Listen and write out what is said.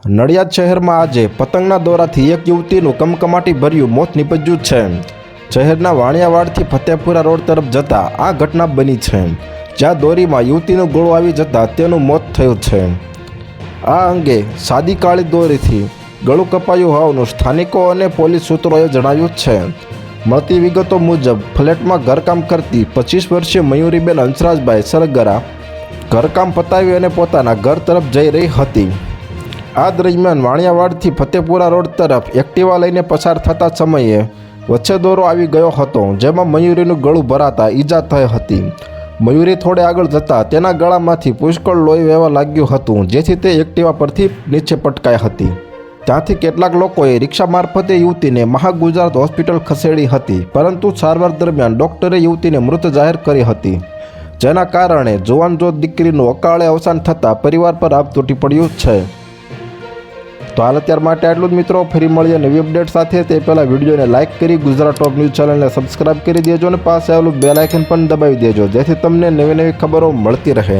નડિયાદ શહેરમાં આજે પતંગના દોરાથી એક યુવતીનું કમકમાટી ભર્યું મોત નીપજ્યું છે। શહેરના વાણિયાવાડથી ફતેપુરા રોડ તરફ જતા આ ઘટના બની છે, જ્યાં દોરીમાં યુવતીનું ગળું આવી જતાં તેનું મોત થયું છે। આ અંગે સાદી કાળી દોરીથી ગળું કપાયું હોવાનું સ્થાનિકો અને પોલીસ સૂત્રોએ જણાવ્યું છે। મળતી વિગતો મુજબ ફ્લેટમાં ઘરકામ કરતી 25 વર્ષીય મયુરીબેન હંસરાજભાઈ સરગરા ઘરકામ પતાવી અને પોતાના ઘર તરફ જઈ રહી હતી। આ દરમિયાન વાણિયાવાડથી ફતેપુરા રોડ તરફ એક્ટિવા લઈને પસાર થતા સમયે વચ્ચે દોરો આવી ગયો હતો, જેમાં મયુરીનું ગળું ભરાતા ઈજા થઈ હતી। મયુરી થોડે આગળ જતાં તેના ગળામાંથી પુષ્કળ લોહી વહેવા લાગ્યું હતું, જેથી તે એક્ટિવા પરથી નીચે પટકાઈ હતી। ત્યાંથી કેટલાક લોકોએ રિક્ષા મારફતે યુવતીને મહાગુજરાત હોસ્પિટલ ખસેડી હતી, પરંતુ સારવાર દરમિયાન ડૉક્ટરે યુવતીને મૃત જાહેર કરી હતી, જેના કારણે જુવાનજોત દીકરીનું અકાળે અવસાન થતાં પરિવાર પર આભ તૂટી પડ્યું છે। તો હાલ અત્યાર માટે આટલું જ મિત્રો। ફરી મળીએ નવી અપડેટ સાથે। તે પહેલાં વિડીયોને લાઇક કરી ગુજરાત ટોપ ન્યૂઝ ચેનલને સબસ્ક્રાઇબ કરી દેજો અને પાસે આવેલું બેલ આઇકન પણ દબાવી દેજો, જેથી તમને નવી નવી ખબરો મળતી રહે।